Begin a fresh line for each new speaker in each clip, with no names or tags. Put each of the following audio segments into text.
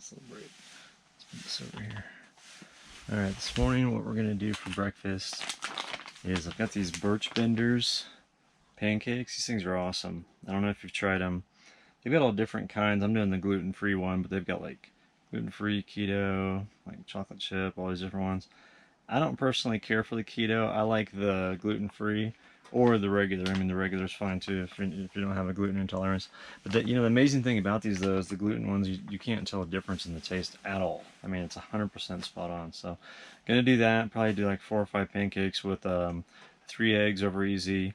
celebrate. Let's put this over here. Alright, this morning what we're going to do for breakfast is I've got these birch benders pancakes. These things are awesome. I don't know if you've tried them. They've got all different kinds. I'm doing the gluten-free one, but they've got like gluten-free, keto, like chocolate chip, all these different ones. I don't personally care for the keto. I like the gluten-free or the regular. I mean, the regular is fine too if you don't have a gluten intolerance. But the amazing thing about these though is the gluten ones, you can't tell a difference in the taste at all. I mean, it's 100% spot on. So, gonna do that. Probably do like 4 or 5 pancakes with 3 eggs over easy.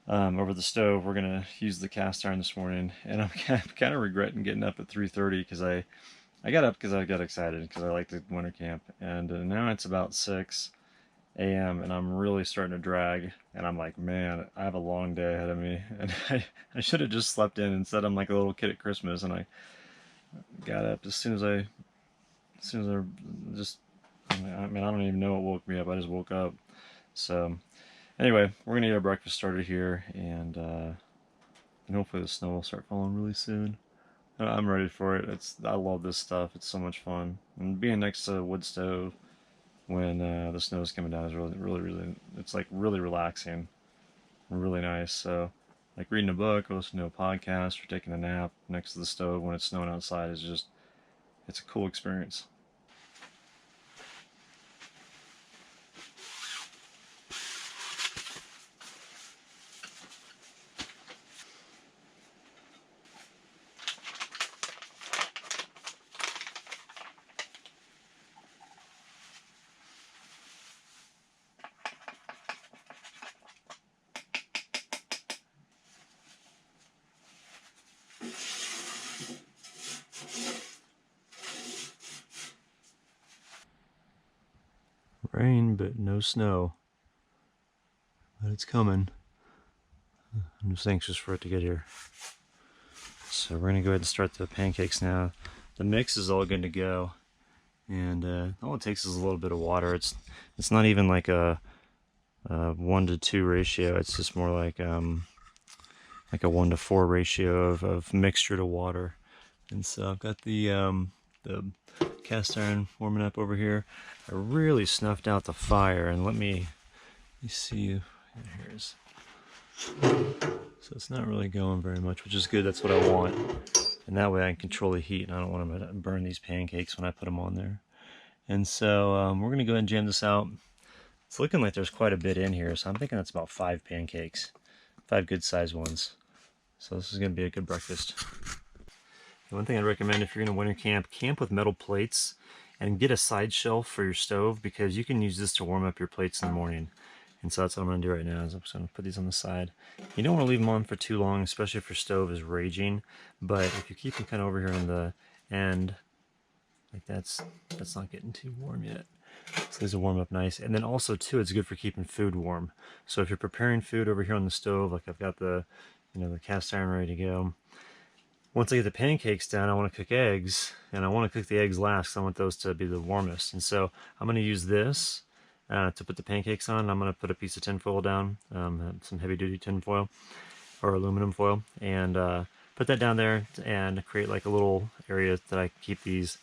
Over the stove. We're gonna use the cast iron this morning, and I'm kind of regretting getting up at 3:30 because I got up because I got excited because I like the winter camp, and now it's about 6 a.m. and I'm really starting to drag, and I'm like, man, I have a long day ahead of me, and I should have just slept in instead. I'm like a little kid at Christmas, and I got up as soon as I just, I mean, I don't even know what woke me up. I just woke up. So anyway, we're gonna get our breakfast started here, and hopefully the snow will start falling really soon. I'm ready for it. I love this stuff. It's so much fun, and being next to a wood stove when the snow is coming down is really, it's like really relaxing, really nice. So, like reading a book or listening to a podcast or taking a nap next to the stove when it's snowing outside is just, it's a cool experience. Rain, but no snow. But it's coming. I'm just anxious for it to get here. So we're gonna go ahead and start the pancakes now. The mix is all good to go, and all it takes is a little bit of water. It's not even like a 1-to-2 ratio. It's just more like a 1-to-4 ratio of mixture to water. And so I've got the cast iron warming up over here. I really snuffed out the fire, and let me see. Here's, so it's not really going very much, which is good. That's what I want, and that way I can control the heat, and I don't want to burn these pancakes when I put them on there. And so we're gonna go ahead and jam this out. It's looking like there's quite a bit in here, so I'm thinking that's about 5 pancakes, 5 good sized ones. So this is gonna be a good breakfast. The one thing I'd recommend if you're gonna winter camp with metal plates, and get a side shelf for your stove, because you can use this to warm up your plates in the morning. And so that's what I'm going to do right now, is I'm just going to put these on the side. You don't want to leave them on for too long, especially if your stove is raging. But if you keep them kind of over here on the end, like that's not getting too warm yet. So these will warm up nice. And then also too, it's good for keeping food warm. So if you're preparing food over here on the stove, like I've got the cast iron ready to go. Once I get the pancakes down, I want to cook eggs, and I want to cook the eggs last because I want those to be the warmest. And so I'm going to use this to put the pancakes on. I'm going to put a piece of tinfoil down, some heavy-duty tinfoil or aluminum foil, and put that down there and create like a little area that I can keep these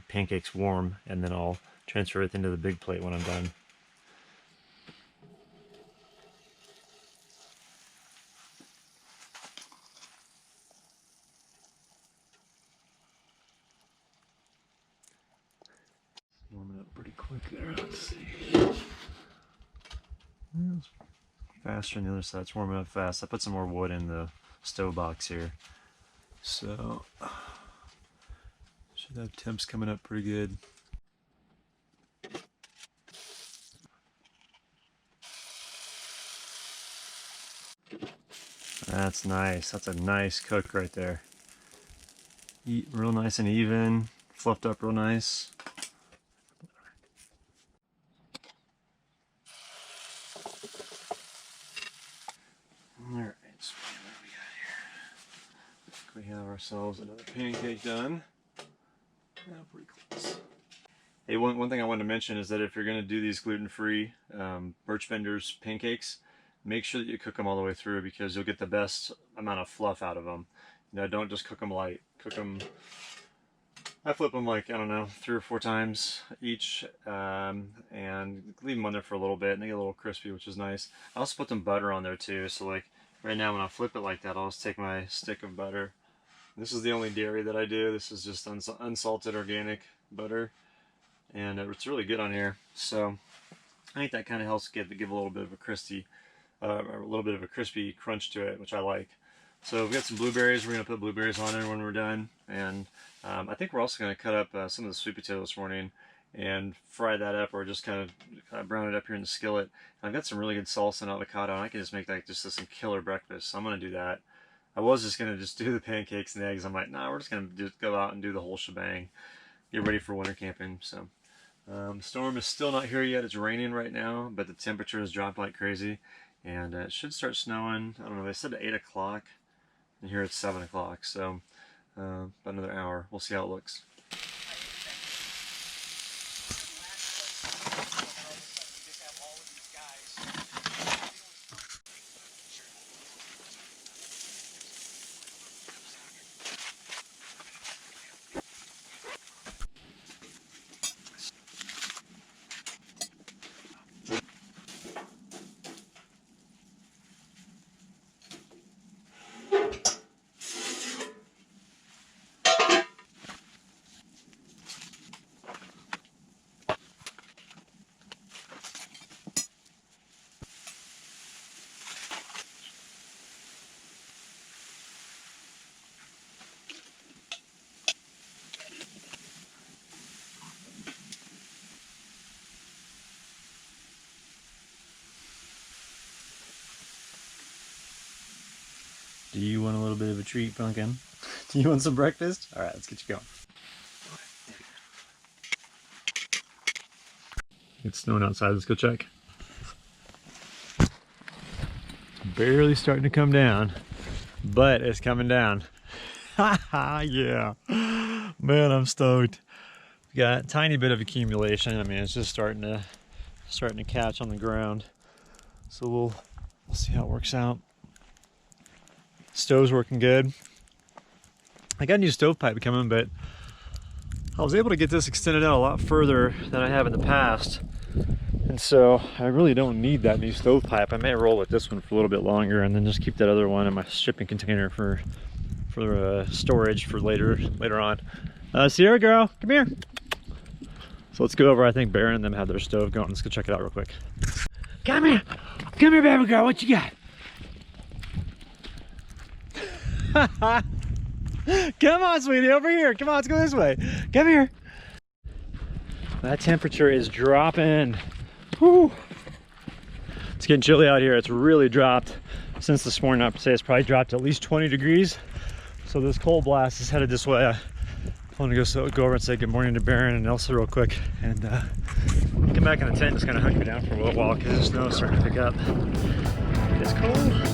pancakes warm, and then I'll transfer it into the big plate when I'm done. Warming up pretty quick there. Let's see. It's faster on the other side. It's warming up fast. I put some more wood in the stove box here, so should have temps coming up pretty good. That's nice. That's a nice cook right there. Eat real nice and even, fluffed up real nice. Alright, so what do we got here? We have ourselves another pancake done. Yeah, pretty close. Hey, one thing I wanted to mention is that if you're going to do these gluten-free birch benders pancakes, make sure that you cook them all the way through, because you'll get the best amount of fluff out of them. Don't just cook them light. Cook them I flip them like, I don't know, 3 or 4 times each, and leave them on there for a little bit, and they get a little crispy, which is nice. I also put some butter on there too, so like right now when I flip it like that, I'll just take my stick of butter. This is the only dairy that I do. This is just unsalted organic butter, and it's really good on here. So I think that kind of helps give a little bit of a crispy crunch to it, which I like. So we've got some blueberries. We're gonna put blueberries on there when we're done, and I think we're also gonna cut up some of the sweet potato this morning and fry that up, or just kind of brown it up here in the skillet. And I've got some really good salsa and avocado, and I can just make like just some killer breakfast. So I'm gonna do that. I was just gonna just do the pancakes and eggs. I'm like, nah, we're just gonna go out and do the whole shebang. Get ready for winter camping. So storm is still not here yet. It's raining right now, but the temperature has dropped like crazy, and it should start snowing. I don't know. They said 8 o'clock. And here it's 7 o'clock, so about another hour. We'll see how it looks. Do you want a little bit of a treat, Pumpkin? Do you want some breakfast? All right, let's get you going. It's snowing outside. Let's go check. Barely starting to come down, but it's coming down. Haha, yeah. Man, I'm stoked. We got a tiny bit of accumulation. I mean, it's just starting to catch on the ground. So we'll see how it works out. Stove's working good. I got a new stovepipe coming, but I was able to get this extended out a lot further than I have in the past. And so I really don't need that new stovepipe. I may roll with this one for a little bit longer and then just keep that other one in my shipping container for storage for later on. Sierra girl, come here. So let's go over. I think Baron and them have their stove going. Let's go check it out real quick. Come here, baby girl. What you got? Come on, sweetie, over here. Come on, let's go this way. Come here. That temperature is dropping. Whew. It's getting chilly out here. It's really dropped since this morning. I'd say it's probably dropped at least 20 degrees. So this cold blast is headed this way. I want to go over and say good morning to Baron and Elsa real quick, and come back in the tent. Just kind of hunker down for a little while because the snow is starting to pick up. It's cold.